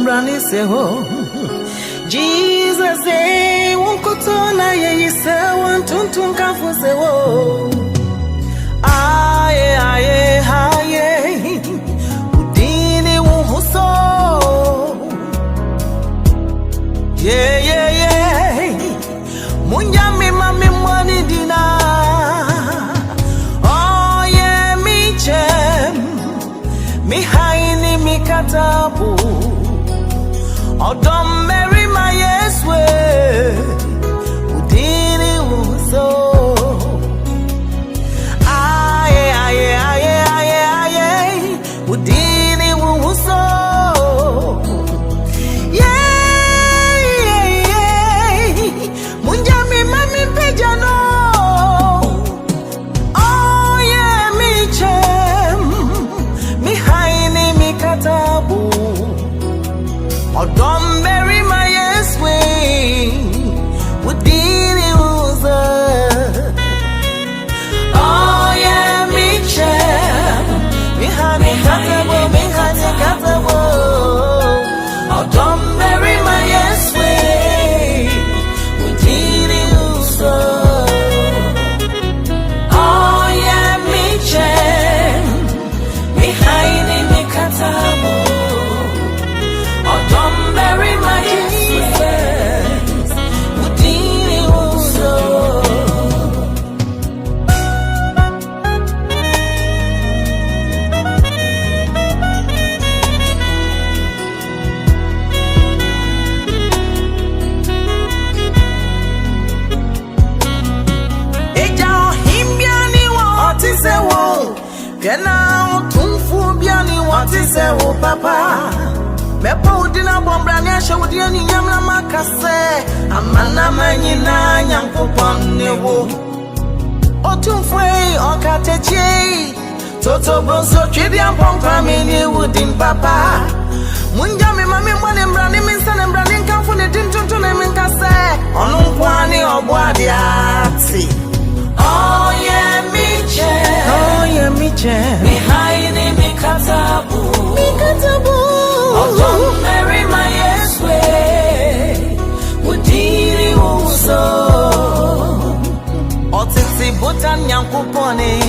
Brani seho Jesus won't kutona ye se won tuntun kafu seho aye udini wuhuso yeah munyami mami mwani dina oh yeah mi chem mi haini mi katabu Adom Mary my yes way udini uso aye udini uso yeah munjami mami pejano oh yeah mi chem mi haini mi katabu Adom Mary my yes way udini uza oh yeah mi chem mi hani katabo Adom Mary my yes way udini uza oh yeah mi chem mi hani mi katabo Don't bury my Jesus, udini uso. Eja himbiani wa otisewo, kena utumfu biani wa otisewo papa. Mepo udina bombra nyasha udiani nyamla makase amana manyina nyankopon newo otumfwe okateche toto bronso twibia pompa meni udin papa munjami mami mwane mbrani minsane mbrani nkanfu ne dintuntu ne minkase onunkwani obwadiati oh yeah miche mi haini mikatabu Adom Mary my yes way udini uso otiti butan yankupone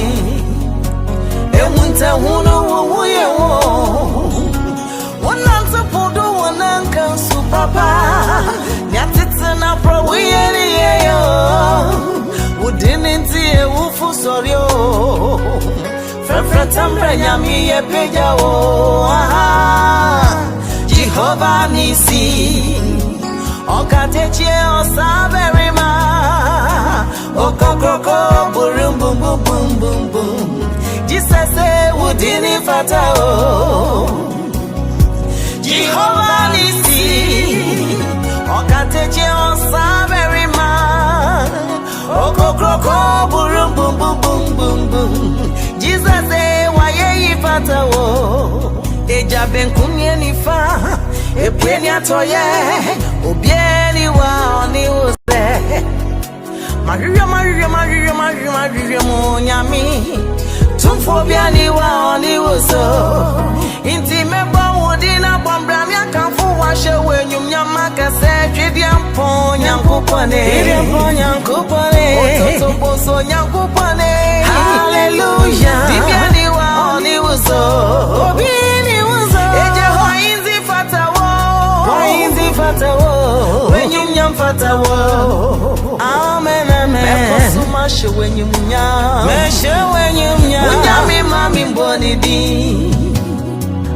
emunta huno wuye wo wonanta podo wonanka su papa nyatiti na pro wiye yo udini ntie ufu sorio Frefretambre nyami ye peja wo Jehovah nisi Okateche osaberima Okokroko burum bum bum bum bum bum Jesus udini fata o Jehovah nisi fata wo eja benkumye ni fa epweni atoye obieni wa oni ose Maria mo nyami tumfo biani wa oni woso inti meba wodi na bombra mi akanfo wa hye wenyum nyama kase twediampo nyankopone ototo boso nyankopone hallelujah biani wa oni woso obieni woso eje hoinzi fatawo wenyum nyam fatawo amen Mekosuma shewenyum nyam unyami mami mboni di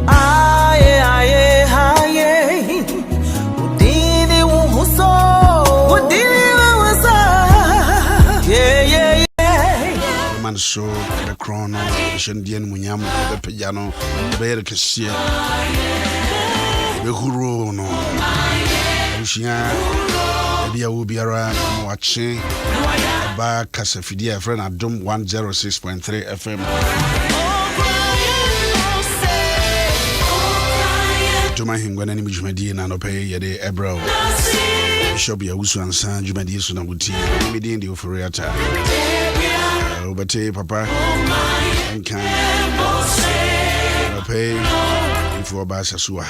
aye udini wuhuso yeah man so the chrono shendien munyam be pejano be rekesie be huru no ushia bia wo biara mo wache ba kasafidi friend Adom 106.3 FM Adom Ahengua nani mjumadi na no pay yede ebro Bishop ya usu ansa jumadi so na buti midi ndi Ofori-Atta obate papa enkan no pay ifo ba sasu ha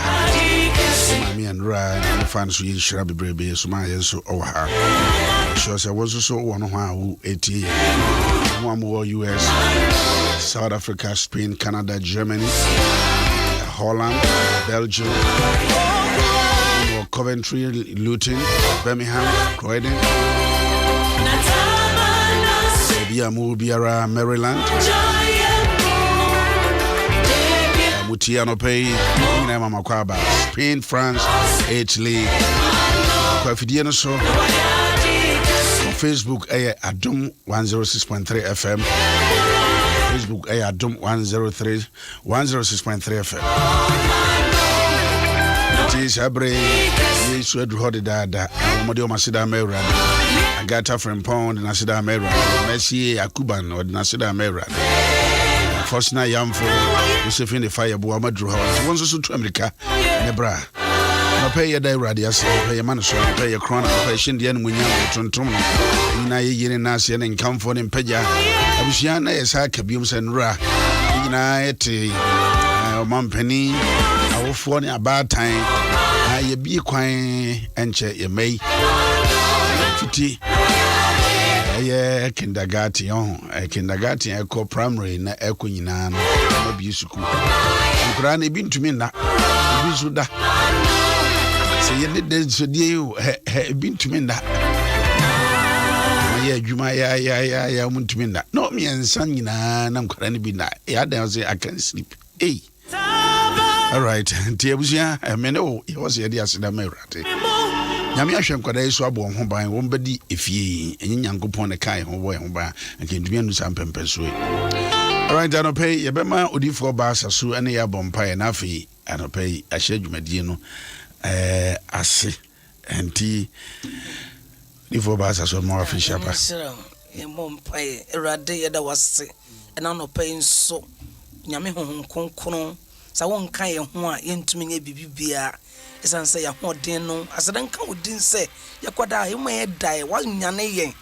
mami and ra fan so yin shira bebrebe so ma yen so oha so se wo so wono ho a wo eti mo US South Africa Spain Canada Germany Holland Belgium Coventry Luton Birmingham Croydon Biara Maryland Mutiano Pay Mama Kwaba Spain France Italy Kwafidiano so Facebook Adom 106.3 FM Facebook Adom 106.3 FM Tis Abre Yesu Edu Hodi Dada Omodi Omasida Mera Agata from Pound Nasida Mera Messi Akuban or Nasida Mera Fosna Yamfo Josephine the Fire Buamadru House once also to America Nebra no pay your day radius pay your man so pay your crown pay Shindian Munya Tontum Ina Yin Nasian and Comfort in Peja Abushiana is Hakabiums and Ra Ina Mampeni our phone a bad time I be quite enche ye may fiti kindergarten eko primary na eko nyina no bi suku nkura na bi ntumi na bi su da se ye de so die bi ntumi na ya adwuma ya ntumi na no me ensan nyina na nkura na bi na ya dan say I can sleep all right tiabusia mene o ye was ye dia aseda mewrate nyame ahwe nkwada yesu abo ho ban wo mbedi efie enyi nyankopon ne kai ho boy ho ba nkendumia nu sampempeso all right anope ye bema odifo ba asaso ene ya bompa na afi anope ahye dwumadie no ase enti odifo ba asaso mo afi shapa ye bompa erade ye da wase ena no pe nso nyame honhon konkron sa won kan ye ho a yentumi nye bibibia esan se ya hoden no asadan kan odin se yakwada e mo ye dai wanyane yen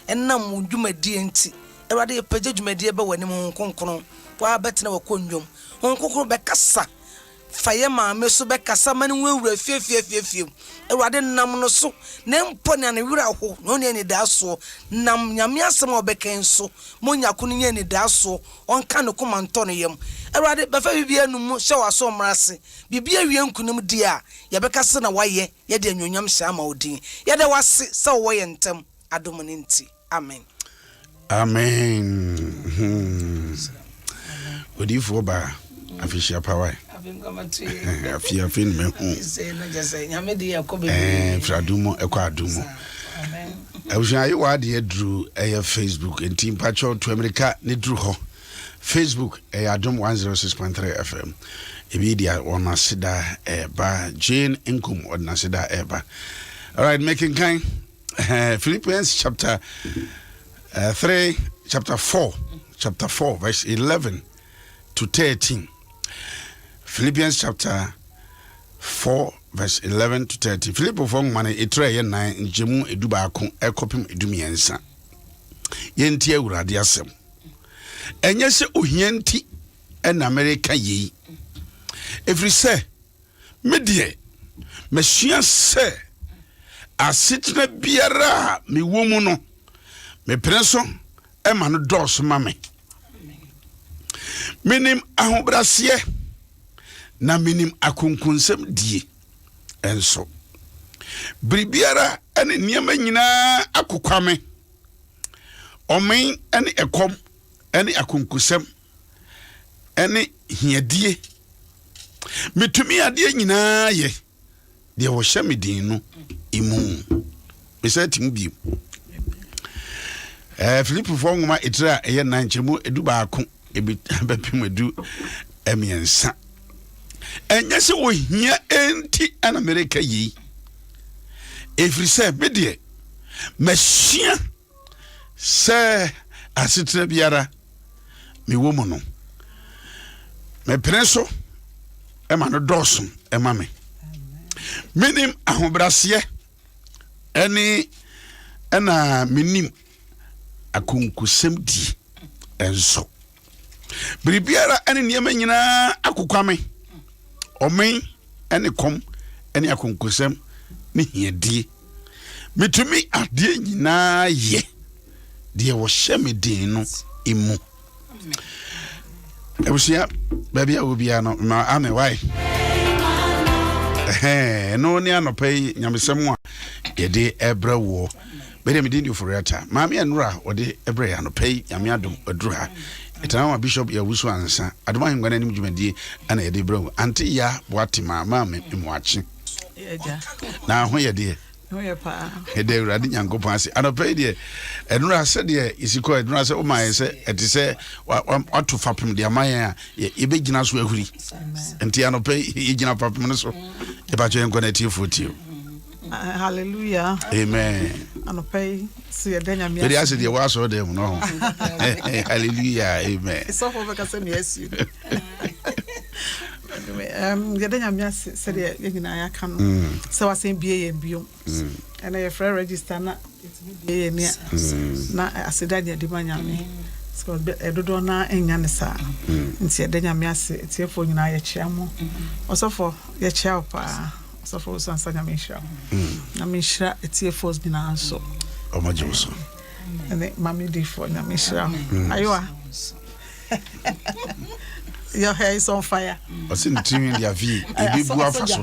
enam udwumadi enti erade ye page dwumadi be wani mo konkron wa betena wakonnwom konkron be kasa faye maame so be kasa mane wura fie erade nam no so ne mpo ne ne wura ho no ne da so nam nyame asem obekan so monya ko ne ne da so onka ne komanto ne yam erade be fa bibia num hye waso mrase bibia wie nkunum di a ye be kasa na waye ye de anwonyam hye ama odin ye de wase se wo ye ntem adom ne nti amen odifo ba afishia power afin me fradumo ekwa adumo awusia yi wa de dru Facebook enti mpacho to America ne dru ho Facebook Adom 106.3 FM ebi dia wona sida ba Jane Nkum wona sida eba all right making kind Philippians chapter 4 verse 11 to 13 Philippians chapter 4 verse 11 to 13. Philippo fong mane etre ye nan njemu eduba ko ekopim edumiensa. Yenti awurade asem. Enye se ohianti en America yi. Every say medie mesua se asitna biara me womu no me preso e ma no dos ma me. Minim ahobrase na minim akunkunsem die enso bribiara ene niam nyina akokwame omen ene ekom ene akunkusem ene hiadie mitumi ade nyina ye de wo hye medin no imu besetim bi Philip fongoma etira eye nanchemu eduba akon ebi bepim edu emiensa enye se wo hia enti an America yi every say bedie machia se asitra biara me wo mu no me preso e ma no doso e ma me minim ahobrase eni ena minim akunkusem di enso bribiara ene niam nyina akokwame omen ene kom ene akonkusem ne hiadie mitumi ade nyina ye de wo hye medin no imu ebusia babia obia no ma ame wai no ni anopai nyamesem a yede ebra wo bede medin di Ofori-Atta maami anura ode ebre anopai nyame adom adura etana bishop ya wusu ansa Adom Ahengua nanim dwumadie ana yede bro anti ya boatima maame imuachi eja na ho yede no ye pa hede urade nyankopon ase anopai de enura se de isiko enura se o maye se etise watu fapem de amaye ye begina so ahuri enti anopai yigina fapem no so e ba jo enko na tifotio hallelujah amen anopai si edenya mi ase ase de wa so dem no hallelujah amen so for ka se mi asu yedenya mi ase se de yegina ya kan se wasen bie ye bio ena ye free register na itimi bie ye ne na aseda de manya me so edodo na enya ne sa nti yedenya mi ase tiefo nyina ye chiamo osofo ye chiao pa so for sansanya misha na misha etiefo nyina so omajoso ene mami di for na misha aywa your hair is on fire. What's in the team in the V? A big guafaso.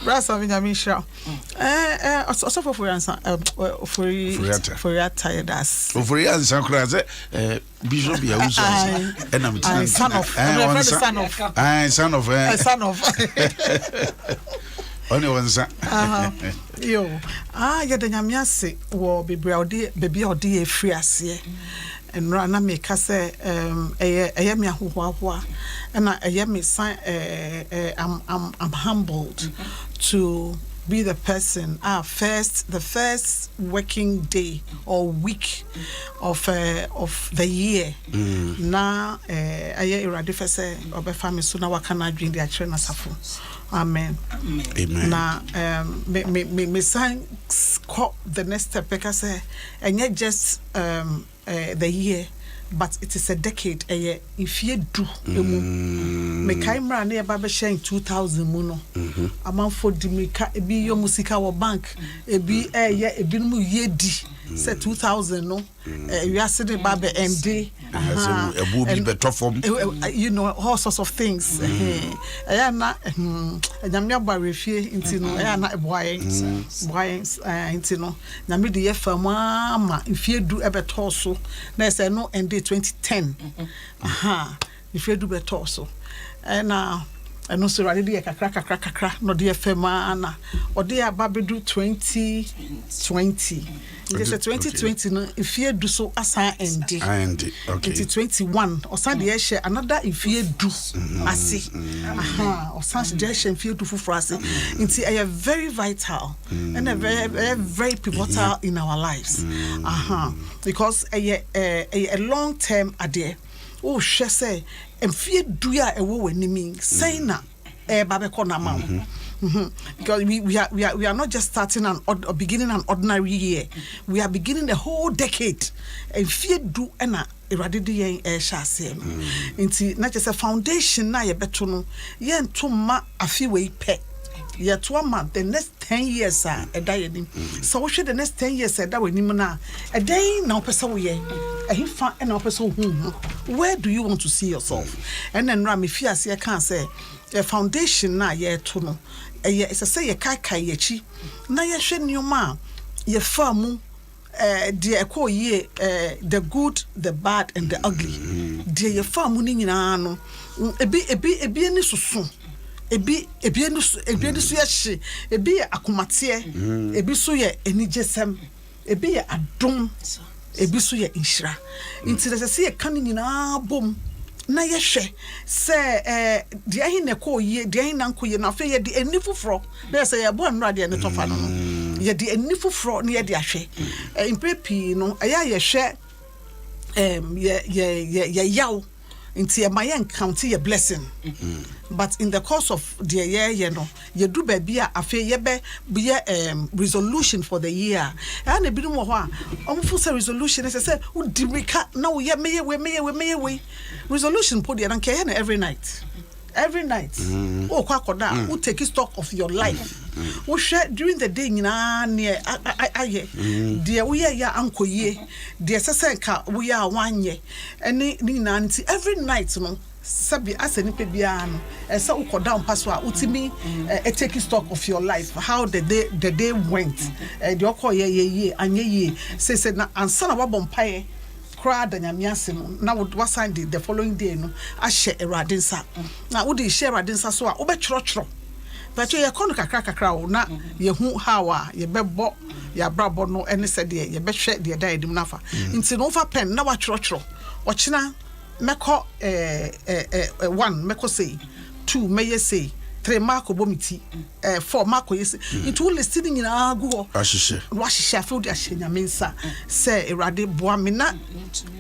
Brass of Yamisha. Also for Ofori-Atta, das. Ofori-Atta, Sancraze, Bishop Yahusa, and I'm son of. Only one son. Yo, Yadanyamiasi, or baby or dear free as ye. And Rana make us say, a me who and I me sign. I'm humbled to be the person. The first working day or week of the year. Now, I already say, Obe family sooner what can I drink the train as Amen. Amen. Now, me sign the next step because and yet just the year, but it is a decade. A year. If you do, me kaimra ne baba share in 2000 muno. Amount for the me be your musica or bank. Be a be no ye di. Say 2000 no. We are sitting baba MD. A booby better form. You know all sorts of things. I am not. Nyamia ba refie inti no. I am not boy. Inti no. Nyami di ye fama. If you do ebe torso. Na say no end 2010. If you do be torso. And no so ready dey kakra no dey fema na o dey ababedu 2020. It is 2020 no if you do so asa end. Okay. 2021 or san dey share another if you do ase. Or san dey share if you do for ase. It's a very vital and a very pivotal in our lives. Because a long term idea oh hwe say emfie dua ewo wanimi say na babeko na ma because we are not just starting or beginning an ordinary year. We are beginning the whole decade. And fear do ena eradide yen shase no. Nti na just a foundation na ye beto no yen to ma afiwe pe. Ye to ma the next 10 years so we should the next 10 years that we na a day na opesa we ye fa na opesa hu. Where do you want to see yourself? And then Rami Fiase can say a foundation na ye to no it's a say ye kai yechi na ye hwe nyoma ye famu de ekọ ye the good, the bad and the ugly de ye famu ni nyina no ebi ani susu ebi ani su ye hye ebi ye akomate ebi so ye enigesem ebi ye adom ebi so ye inhira nti de say ye kan nyina bom na ye hwe se de ahi ne ko ye de ahi nan ko ye na fe ye de enifufro na se ye bo anura de ne tofa no ye de enifufro na ye de ahwe imprepi no aya ye hwe ye yaw nti ye mayen count ye blessing but in the course of the year you know ye do baby afa ye be resolution for the year and e bi no ho a omfu say resolution say wo dimika na wo ye meye we resolution po de na ke na every night oh kwakoda who take stock of your life wo share during the day nyina ne aye de wo ye ya ankoye de sese ka wo ya wanye eni ni na nti every night no sabi aseni pe bia no esa ukoda mpaso a utimi take stock of your life, how the day went the okoye anye ye say na ansa na wabompae crowd and yamiase no na would sign the following day no a share eradinsa na would share eradinsa so a obetro but you kono kakra na ye hu how a ye bebo ya brabo no ene said ye behwe de da edim nafa nti no fa pen na wa chro ochina meko 1 meko say 2 meye say 3 mark obomiti 4 mark yes it will listening in agu ahihye afi de ahenya mensa say erade boa me na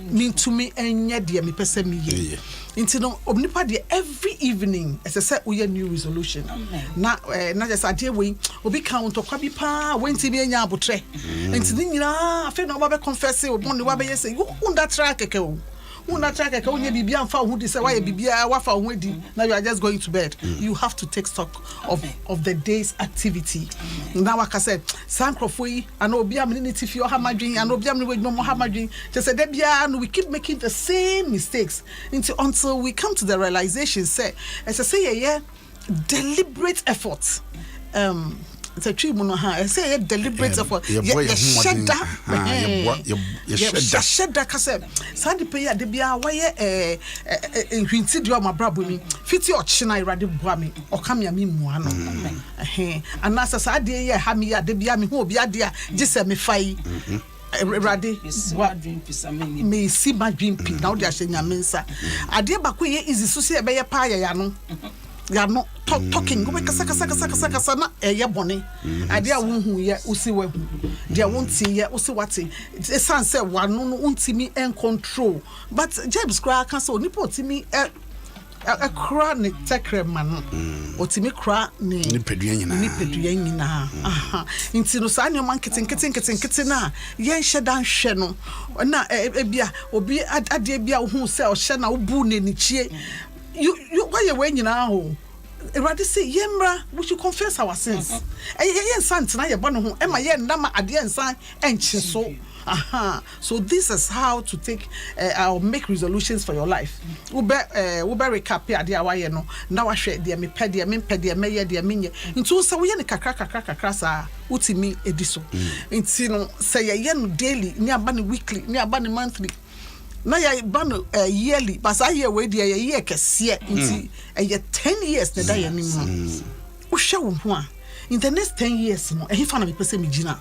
mintumi enye de me pese me ye nti no omnipa de every evening as I say we new resolution na just ade we obi count okwa bi pa wenti bi enya abotre nti ni nyina afi na oba be confess e obo ne wa be yes you unda track keke o una track ka onye bibia mfa hu di say why bibia wa fa hu di now you are just going to bed you have to take stock of the day's activity now waka say sankrofoi and obi am ni tifi o ha madwin and obi am ni we no ha madwin just say that bia and we keep making the same mistakes until we come to the realization say as I say deliberate effort it's a tree mono ha say deliberate effort shedda kase sadi pe ya de bia waye nhwinti de ma brabo mi fiti ochina irade boa mi okam mi mua no anasa sadi ye ha mi ya de bia mi hu obi ade a gise me fai irade me si ma dreampi na odi ahenya mensa ade bako ye easy so se be ye pa ya no ya no talking go kasa na eye bone ade a wo hu ye usi wa hu de wonti ye usi wate esan say wano no untimi en control but James kra kan say onipa otimi kra ne tekre man otimi kra ne nipadua nyina aha nti no sa ne man keten na ye hye dan hwe no na ebia obi ade bia wo hu say o hye na wo bu ne ni chie you why you when ho rather say yemra we should confess our sins yen sant na ye bono ho e ma ye ndama ade ensan enche so aha so this is how to take or make resolutions for your life we be recap ade awaye no na wa hwe de me pede me pede me ye de menye ntu so we ye ne kakra sa utimi ediso nti no say ye no daily ni aba ne weekly ni aba ne monthly na ya ban yearly but I year we dey year kese nti 10 years na da ya ni mu wo hwe wo ho a in the next 10 years no e fa na me pese me gina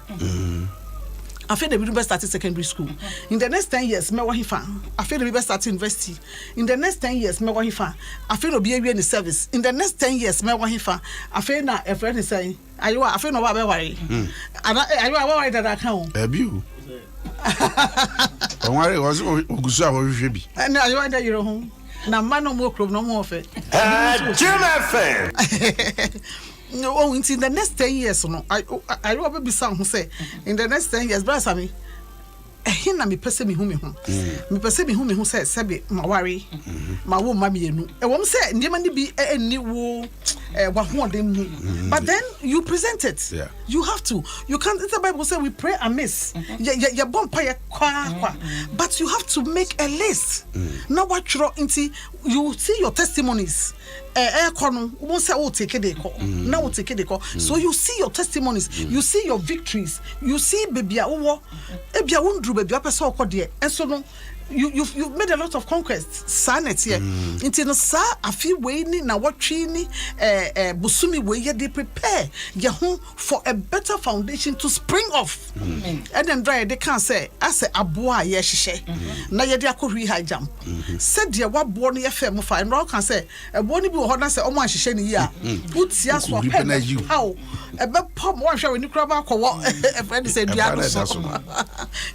after the be start secondary school in the next 10 years me wa hifa after the be start university in the next 10 years me wa hifa after no be awie ni service in the next 10 years me wa hifa after na e friend say ayo after no wa be worry ana ayo wa worry that account abiu Don't worry, was Ogusa or Shibi. And I wonder your home. Now, man, no more club, no more of it. Jim FM. No, in the next 10 years, no, I will be some who say, in the next 10 years, brother Sammy. Hina me pese me humi ho me pese me humi ho say sebe ma ware ma wo ma mienu e wom say ndema ni bi eni wo wa ho dem mu but then you present it. Yeah. You have to, you can't. The Bible say we pray amiss ya bompa ya kwa but you have to make a list. Now what you you see your testimonies won't say oh take it now we'll take it so you see your testimonies, you see your victories, you see baby ebia wondru baby apesa okodie enso no you've made a lot of conquests sanet here into no sa afi we ni na watwe ni busumi we ye dey prepare ye ho for a better foundation to spring off. And then dry they can say as aboa ye hihye na ye dey akɔhwi high jump said ye wabo no ye fam fa and can say ebo ni bi wo na say omo ahihye ni ya utia so how ebe pom wo hwe ni kura ba akɔwo e friend say dua no so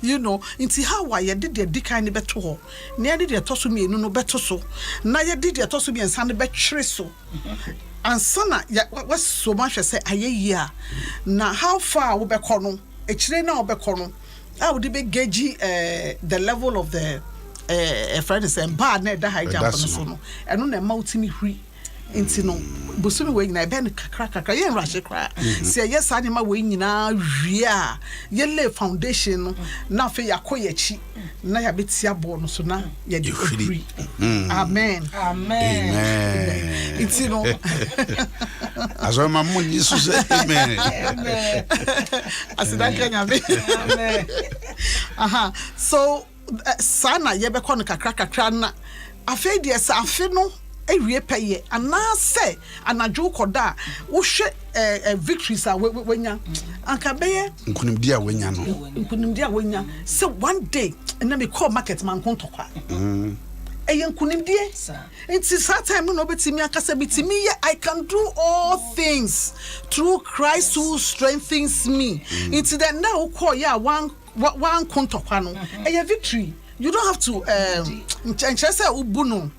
you know into how ye did the kind beto ho na ye did to so mienu no beto so na ye did to so biensa no betwere so and sana what so much say aye na how far we be kono e kire na we be kono how would be gauge the level of the friend say bad na da high jump no so no eno na ma utimi hwi inti no busumi we nyina be kakra ye nrahye kra se yes anima we nyina hwie a ye lay foundation no na fe yakoyachi na ya betia bo no so na ye de free. Amen inti no aso ma mo ni so say amen asida kanya be amen so sana ye be kono kakra na afi de sa afi no ewie peye ana se anajo koda wo hwe victories a wenya anka beye nkunimdi a wenya no say one day na me call market man kontokwa nkunimdi it's that time no betimi akasa bitimi ye I can do all things through Christ who strengthens me it's then now call ya one kontokwa no victory. You don't have to say ubuno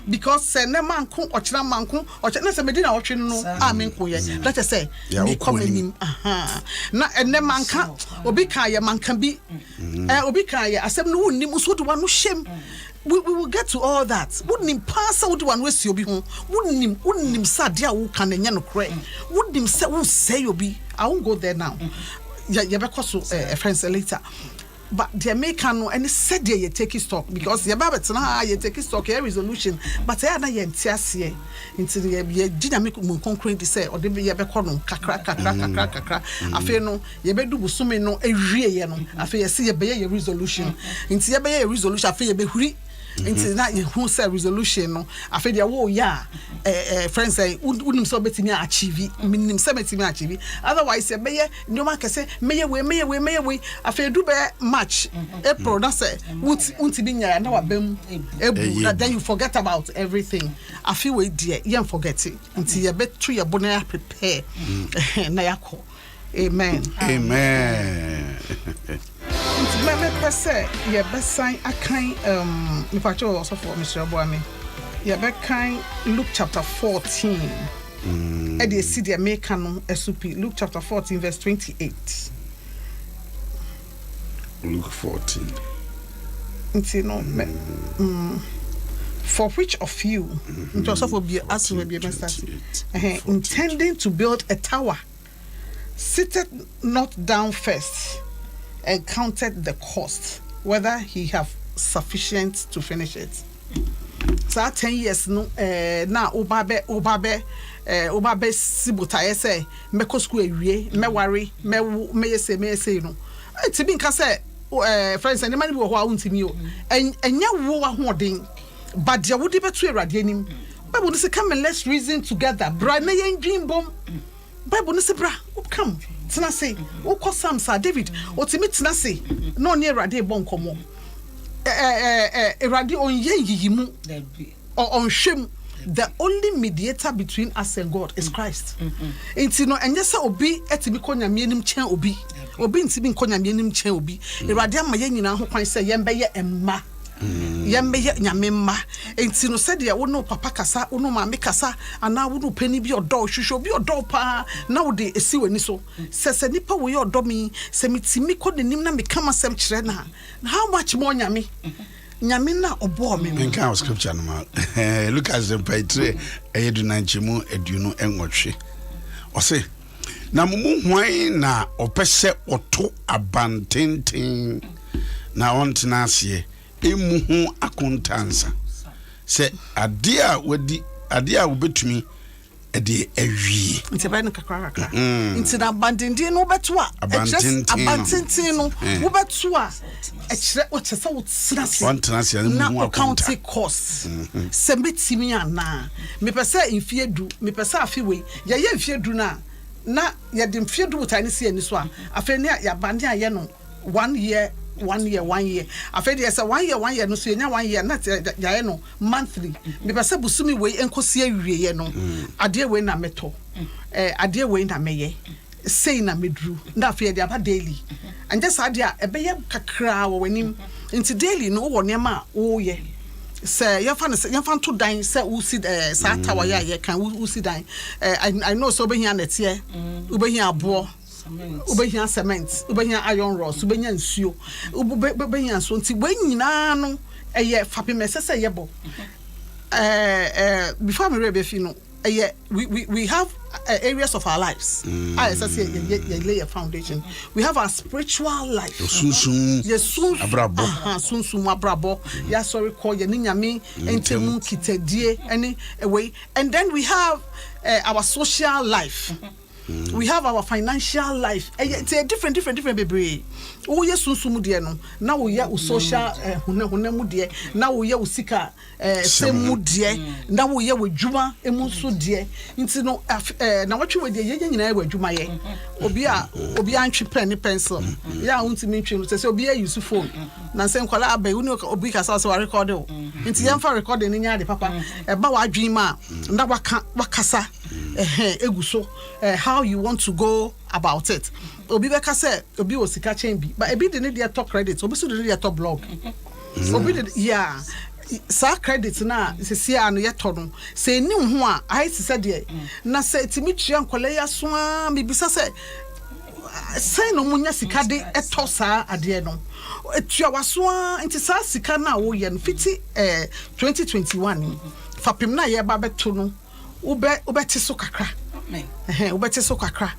because say ne manku ochina manku ochina say medina ochwe no amenku ye that is say me come nim na ene manka obi kan ye manka bi obi kan ye asem no wonnim so do wano shem. We will get to all that. Wouldn't pass out one way you be home. Wouldn't sadia who can enya no cry. Wouldn't say who say you be. I won't go there now. Ya because friends later. But the American no and said you take stock because your babet na you take stock your resolution but I na ye ntiase into the dynamic mun concrete say or the ye be kono kakra afi no ye be du busumi no ewie ye no afi ye se ye be ye resolution into ye be ye resolution afi ye be huri into na ye hu say resolution no afi de wo ya friends say unim so betimi achieve minim se betimi achieve otherwise ye be ye nyoma kese meye we afi du be match April na say unti bi nya na wa bam ebu then you forget about everything afi we dear you forget it until you betu your bona prepare na yakọ. Amen me pese ye besan akan me pacho also for Mr. Boami ye be kan Luke chapter 14 e dey see the American no SUP Luke chapter 14 verse 28. Luke 14 you know for which of you also for be as we be intending to build a tower seated not down first and counted the cost whether he have sufficient to finish it. So 10 years no na obabe sibuta say meko school ewie me worry me say no ti bi nka say friends any man bi wo ho awuntimi o enya wo ahoden but dia wodi betu awrade anim Bible say come and let's reason together bra na yen dream bom Bible say bra come tena say wo ko Samsa David otimi tena say no ne awrade bon komo awrade on ye yiyimu on hwem. The only mediator between us and God is Christ. It's no and yes obi etimi konya me nim chen obi obi ntimi nko nyame nim chen obi Awurade ama ye nyina ho kwan se yembe ye emma yembe ye nyame mma enti no said ya wo no papa kasa wo no maame kasa ana wo no pani bi odo hwehwe bi odo pa na wo de esi wani so se nipa wo ye odo mi se mitimi ko de nim na me kama sem kire na how much more nyame nyame na obo me nka scripture no ma Lucas mpaitre eyedu na nchemu eduno enwotwe ose na mumu hwan na opese oto abantenten na ontena ase emu ho akontansa se ade a wobetumi ade awie nti ba no kakra nti na abantenten no beto a abantenten no wo beto a ekire o tese wo tsena se na county cost se betimi ana me pese infiedu me pese afiwe ye infiedu na ye de infiedu tani se ani so a afeni ya bande aye no 1 year afedi esa 1 year no so nya 1 year na ya no monthly me pese busumi we enkosi awie ye no ade we na meto ade we na meye sei na medru na afedi aba daily and just ade a ebeye kakra wo wanim nti daily no wo nema wo ye say you fan to dine say who see sa tower ya can who see dine I know so be here net here ube here abo ube here cement ube here iron rods ube here nsuo ube here so nti we nyina no eye fapem say yebo before me rebe fi no we have areas of our lives. I say lay a foundation. We have our spiritual life. Sunsun abrabo. Sunsun abrabo. Ya sorry call ye nyame entemu kitedie any way. And then we have our social life. We have our financial life. It's a different baby. Oh yes, sunsumu die no. Na wo ya social hunemu die. Na wo ya usika semu die. Na wo ya wadwuma emu so die. Nti no na watwe we die ye nyina ya wadwuma ye. Obi a ntwe pen pencil. Ya untimi ntwe no se obi a use phone. Na se nkwala abai uni obi ka sa record o. Nti yemfa record ni nya de papa. Eba wa adwima na wakasa eguso how you want to go about it. Obi beka say obi osika chain bi but ebi de ne dey top credit obi so de dey top blog obi de yeah sa credit na se sia no yeto no se ni ho a ai se de na se timi tua nkole ya so a bibisa se no munya sika de eto sa ade no etua waso a nti sa sika na wo ye no fiti 2021 fapem na ye ba beto no ubeti so kakra ubeti so kakra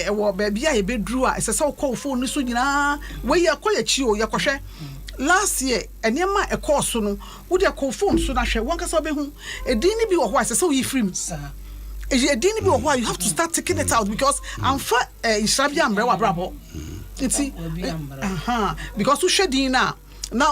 wo baabi a yebedru a ese se wo call phone so nyina we ye koye chi o ye kohwe last year enema e call so no wo de call phone so na hwe won kasa obehu edin ni bi wo ho ase se wo yifrim edin ni bi wo ho you have to start taking it out because amfa inshabia ambre wa brabo iti because wo hwedin na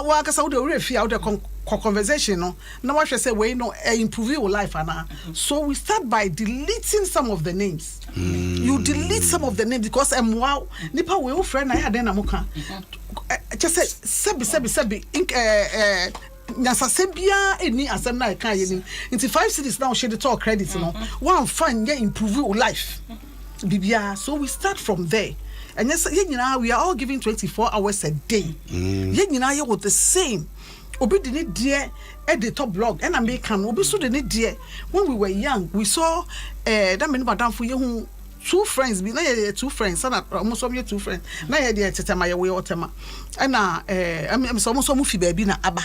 wo kasa wo de refi out de conversation no na what say we no improve your life ana so we start by deleting some of the names. You delete some of the names because wow nipa we friend na ya den na muka just say sebi nyasase bia eni asem na kan ye ni into 5 cities now share the talk credit no one fun ye improve your life bibia so we start from there. And yes we are all giving 24 hours a day. Ye nyina ye with the same obi de ne die at the top blog and American obi so de ne die when we were young we saw that many madam for you 2 friends be na ye 2 friends na almost some 2 friends na ye de tetema ye we otema na am so almost fi ba bi na aba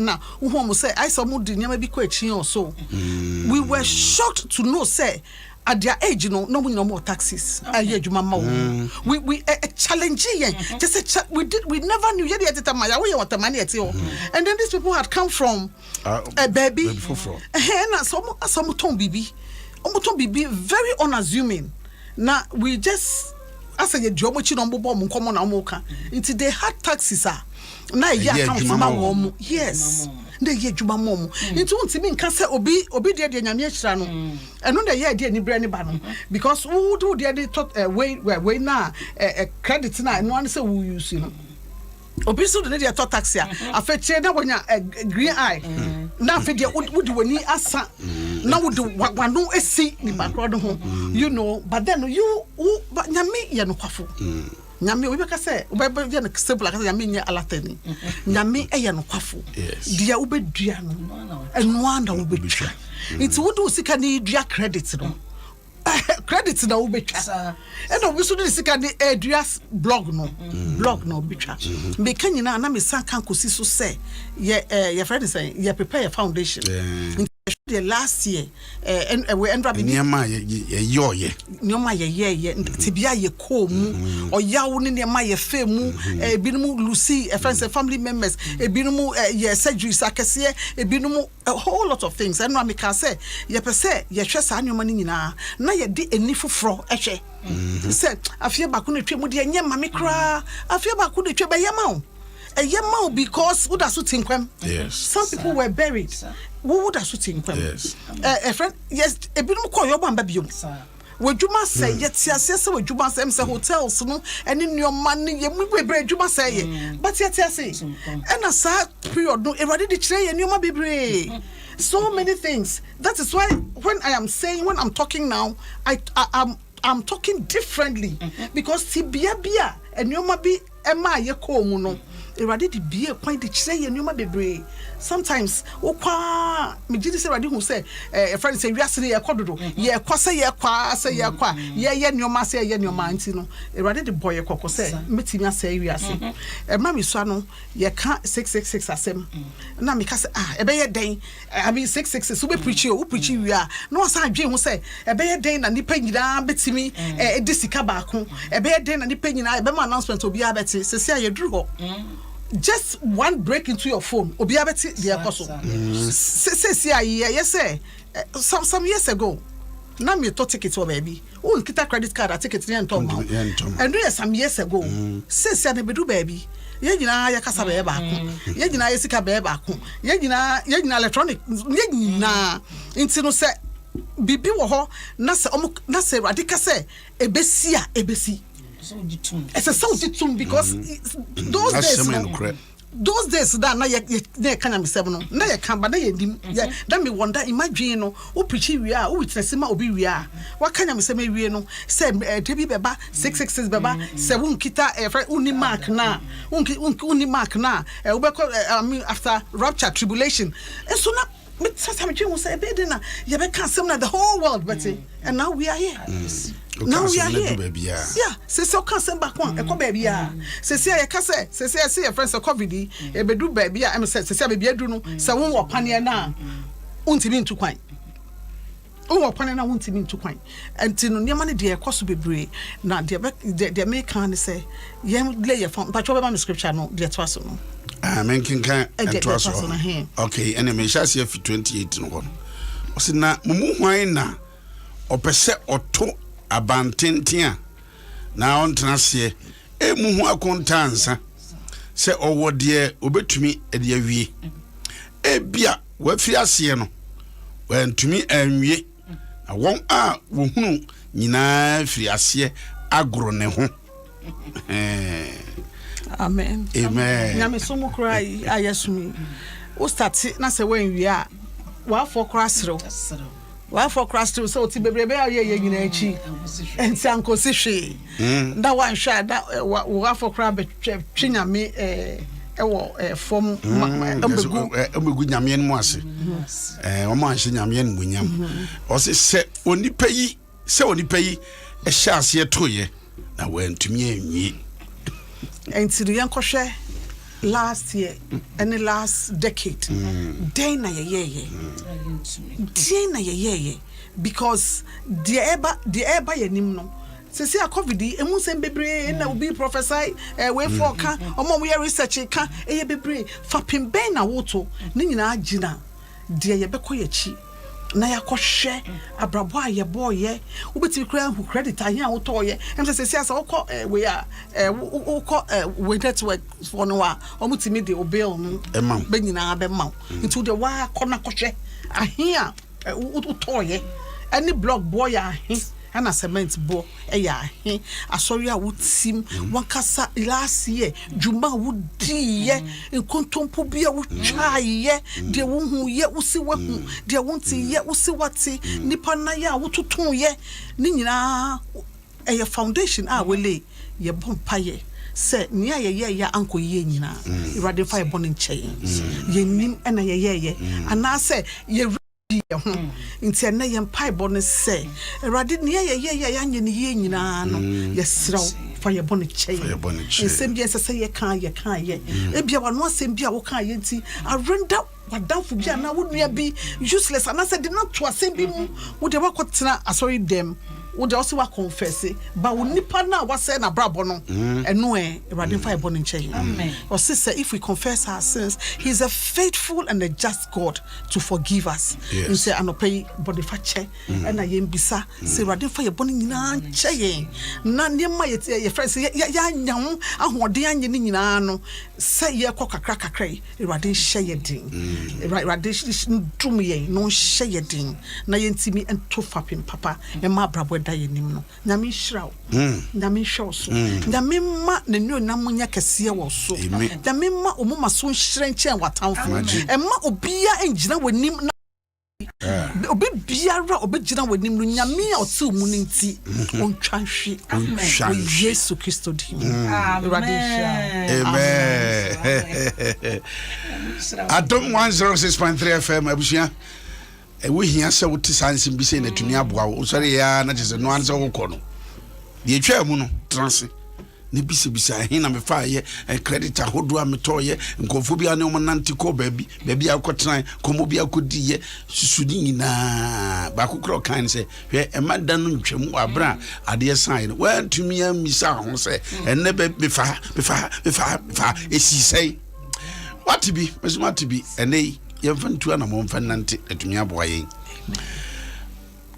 na who mo say I saw mo de nyama bi ko achi or so we were shocked to know say at their age no no more taxes we challenge just we never knew yet at time we want money at all and then these people had come from a baby and some ton bibi very unassuming now we just as a job which no bomb common amoka until they had taxes na ya come from mom yes de ye djuma mom nti untimi nka se obi de nyame ahira no eno de ye de ni bre ni ba no because who do de tot way na credit na eno an se we use no obi so de de tot taxi a afeche na wonya green eye na afi de wodi wani asa now would wano esi ni background ho you know but then you but nyame ye no kwafo nyame we beka say we be na simple aka nyame nya alatani nyame ye no kwafo dia wo bedua no eno anda wo bedua it would sika ni dua credit no credit na wo betwa eno we so ni sika ni dua blog no betwa me kanyina na me san kan kosi so say ye friend say ye prepare your foundation the last year and we end up niema ye tibia ye ko mu oyawo ne niema ye fe mu ebinumu lucy friends and family members ebinumu ye surgery sakese ebinumu a whole lot of things and we can say ye pese ye hwe sa nioma ni nyina na ye di eni foforo ehwe say afia ba ko ne twemu de nya mame kra afia ba ko ne twe ba yema o because would have suiting them. Yes. Some people were buried. Who would have suiting them? Yes. A friend, yes, a bit more call your one baby. Would you must say, yes, would you must say hotels, no, and in your money, you will bread, you must say, but yet, yes, and a sad period, no, already tray, and you might be brave. So many things. That is why when I am saying, when I'm talking now, I'm talking differently because Tibia and you might be Emma, ye call no. Erade di bie kwan di kire ye nyoma bebre sometimes okwa me gidi se erade hu se friend say wiase ye kododo ye kwase ye kwa se ye kwa ye nyoma se ye nyoma anti no erade di boy kokko se metimi ase wiase ma me so no ye ka 666 asem na me ka se ebe ye den I mean 666 so be preach o preach wi a no sa adwe hu se ebe ye den na nipa nyina betimi edi sika ba ko ebe ye den na nipa nyina ebe ma announcement obi abeti se se ye duru ho just one break into your phone obi abeti the akoso say yes some years ago na me to ticket o baby o kita credit card ticket ni entom and do some years ago say na bedu baby ye nyina ya kasa be ba ko ye nyina ye sika be ba ko ye nyina electronic ye nyina intino say bibi wo ho na se radika say ebesi it's a sound because those days that na ye kan am 7 na ye kan ba na ye dim that me wonder imagine no o preach wi a o witness ma obi wi a wa kan am 7 wi no say debi beba 666 beba 7 kita uni mark na uni mark na we be after rapture tribulation so na me say say be dey na ye be kan sem na the whole world but and now we are here. Now we are here. Yeah, say so can send back one. Eko baby ya. Say I can say your friends are COVID. E be do baby ya. I say baby ya do no. Say won wo pane na. Untimi ntu kwan. Wo pane na untimi ntu kwan. Enti no niam ne de ekoso bebre na de make kan say yem lay your phone. But what about scripture no de to aso no. Men kan to aso. Okay, and me sha see 28 no. O se na mumu hwan na opese oto abantentia na ontena se emu hu akontansa se owo de obetumi ede awie ebia wafi ase no wantumi anwie na won a wo hunu nyina firi ase agro ne ho amen nyame so mo cry ayesumi o start na se wan wie a wa for crasro wa for Christ so ti bebrebe aye nyina achi enti ankosi hwe da wan hwa da wa for Christ be twinyame ewo form embegu nyame en mu ase o ma hye nyame en munyam o se onipa yi e hya ase toye na wantumi anwi enti yan kohwe last year and the last decade day na ye because the eba yenim no se a covid emu sem bebre na obi prophesy way for ka omo we research ka eye bebre fa pemben na woto ni nyina agina de ye bekoyachi na yakohwe abrabo aye boye ubeti kura hu credit ahia wotoye em se asa woko we a we network for no a omutimi de obill no be nyina be ma into the wa kona kohwe ahia wotoye any blog boy ahi ana cement bo eya he asori a wutim wankasa last year juma wudi ye nkontompo bia wutwaye de wo hu ye wusi wahu de wonti ye wusi wati nipa na ya wututun ye ni nyina eye foundation a wele ye bompaye se nia ye ya anko ye nyina irade fa ye bonin cheye ye nim ena ye ana se ye ho nti na ye mpai bon se irade nia ye ya nye ne ye nyina no ye sraw fa ye bonin cheye nsem bi se ye kan ye ebia wano asem bia wo kan ye nti arenda wadanfo bia na wo nua bi useless ana se de na to asem bi mu wo de wakotena asori dem wo de also wa confess ba wo nipa na wa say na brabo no eno Erade fa ebo nche amen or sister if we confess our sins he is a faithful and a just God to forgive us and say anopai body fa che na ye mbisa say Erade fa ebo nyina nche ye na niam ye friends ya nyam ahode anye ni nyina no say ye kakra Erade hye ye din Erade dum ye no hye ye din na ye ntimi ento fapim papa e ma brabo da ye nim no nyame hiraw nyame hwɛ so nyame ma ne nyo na munya kɛse wɔ so nyame ma omuma so nhyirenkyɛn watamfo e ma obia engina wanim na obi biara obegina wanim no nyame a ɔte mu nti ontwa hwe amen Yesu Kristo di amen Adom 106.3 FM abusia we hia se wote sansim bi se na tumi aboa wo sori ya na tese no anse wo kɔ no de etwa mu no transe ne bisa hin na me fa ye credit ahodo a meto ye nkonfo bia ne mo nante ko baabi akotran komo bia kodi ye susudi nyina ba kokro kan se hwe e mada no ntwam abra ade san no wa tumi amisa ho se enne be fa esi sei what be mesuma to be ene yemfantu na mo mfannante atumi aboa yen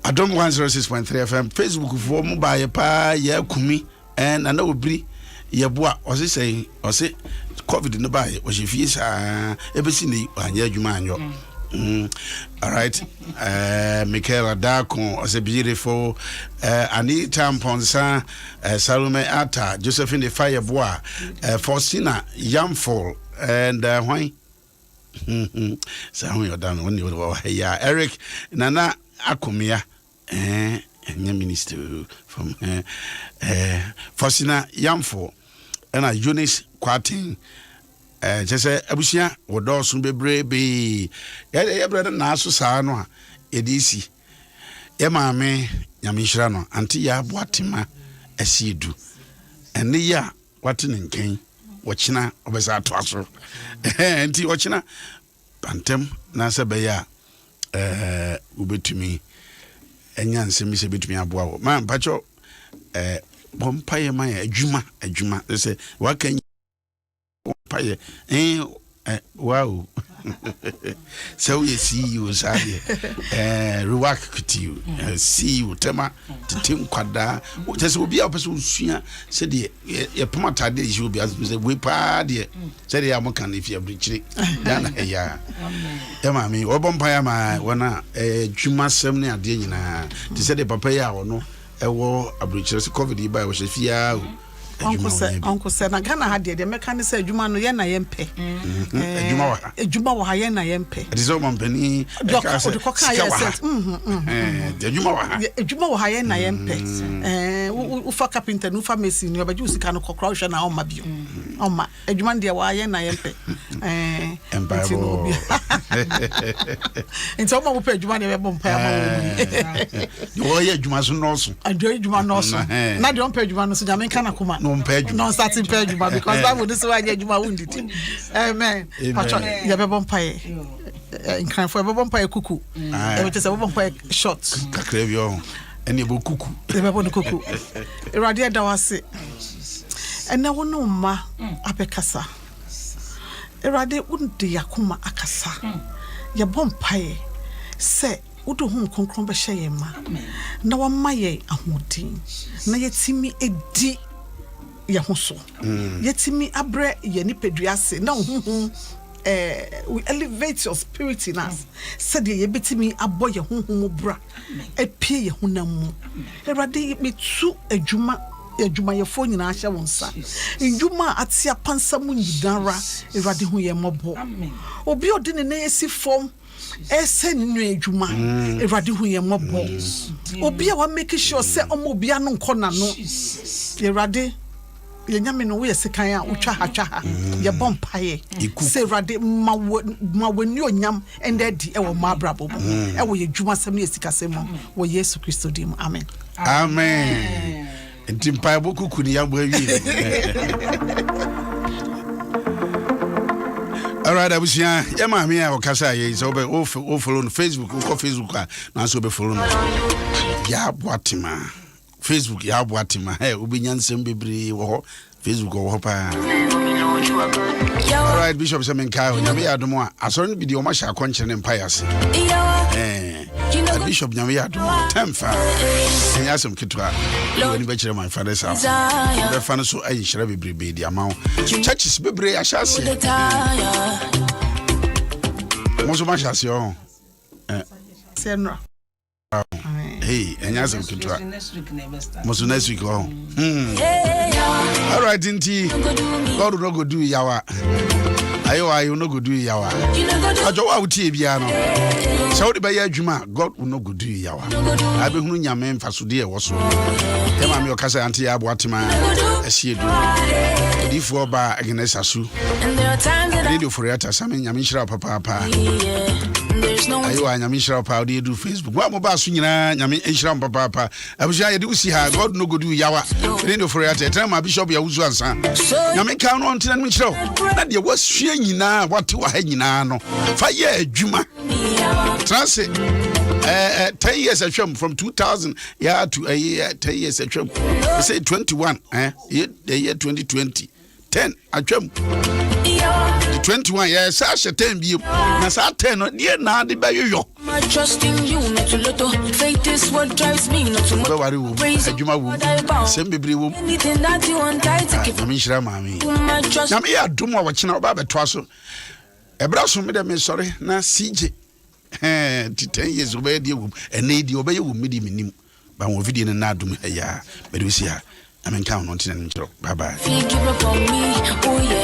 Adom 106.3 FM Facebook for mo ba ye pa ya kumi and ana obiri ye boa ose sei ose covid no ba ye o je fie sa ebesi ni anya adwuma anyo all right Michaela Dako ose beautiful Anita Mponsa Salome Atta Josephine Fireboa Faustina Yamful and why so you done when you yeah Eric Nana Akumia minister from Faustina Yamfo and Eunice Kwatin just say abusia wodo so bebrebe ya brother na so saa no a edisi e maame nyamehira no anti ya boatima asiedu ene ya kwatene nken wochina obesa to aso enti wochina pantem na se be ya ubetumi enya nsemi se betumi aboa wo man pacho bompaye man adwuma se wakan paye wow so you see you sabe rework with you see you tema titim kwada just obi a person sua se de ye pomata de you be as say we pa de se de am kan if you brichiri na ya e ma mi obompaya ma wona dwuma sem ne ade nyina ti se de papa ya wono e wo abrichiri se covid ba wo hafia Uncle said, I can't have the mechanic said, you man, yen I am pay. Juma wa ye na yempe. It is all company. Juma wa ye na yempe. Ufa carpenter, ufa mason, you use kind of cockroach and on my view. On my Juman dear wa ye na yempe. And some will pay Juman ever bumpire. You are yet Juman also. I do Juman also. Not don't pay Juman so Jamaican Kuma. No starting pay Juma because that would this why Juma wounded. Amen. Patron, you have a bumpire. In kind for a bumpire cuckoo. It is a bumpire shot. Cacravio. And you will cuckoo. The baby cuckoo. Radia Dawasi. And now no ma apecasa. Erade wouldn't de Yakuma akasa. Ya bumpire. Say, Udo home concrombe shayema. Na wa maye ahudin. Na yetimi edi ya hoso. Yetimi abre ye ni peduase na huhu we elevate your spirit in us. Said ye beti me abo ye honhom bra. Epie ye honam mu. Erade me tu adwuma ye fo nyina ahye wonsa. Ndwuma atia pansamu nyidara erade hu ye mobo. Obi odi ne na esi fom ese nnu adwuma erade hu ye mobo. Obi a wa make sure say omo bia no nkona no. Erade ye nyame no we sekan a utwa ha ye bompaye se rade ma wani onyam ende di e wo mabrabo e wo ye dwuma sam ne sikasem wo Yesu Kristo dim amen amen ntimpa boku kuni ya bo awi alright abusia ye ma me a okasa ye so be o follow no Facebook ko Facebook a na so be follow no ya boatima Facebook ya boatima obinya nsem bebre wo Facebook wo pa alright Bishop Semenkai nyame ya Adom a asoro bi de o ma sha akonche ne mpa yase Bishop nyame ya Adom temfa enya asem kitwa woni be kire my father's house be fa so ayi hira bebre be di amawo churches bebre ya sha se mo so ma sha se o senra hey enya asem kitwa mo so next week oh all right inti God no go do yawa ayo no go do yawa ajo wa utie bia no se wo de be ya adwuma God no go do yawa abehunu nyame mfasode e wo so e ma me okasa ante ya aboatema ahie du difo oba Agnes Asu radio Ofori-Atta same nyame nhira papa ayo anyame nhira papa de do Facebook wa mo ba so nyina nyame nhira papa abuja ye de usi ha God no go do yawa radio Ofori-Atta tell my bishop ya wuzu ansa nyame kan no ntena no nhira na de wasua nyina wate wa ha nyina no fa ye adwuma transit 10 years atwam from 2000 yeah to a year 10 years atwam they say 21 the year 2020 10 atwam 21 yes sa 10 bi na sa 10 no de na de bayoyo my trust in you not to let faith is what drives me not to praise adwuma wo sem bebre wo anything that you want I to keep me shira mami na me ya Adom a wo kina oba beto aso ebra so me de me sorry na CJ 10 years obey die wo ene die obey wo medi menim ba wo video na Adom ya be do sia I mean count on tin bye bye. Give up on me, oh yeah.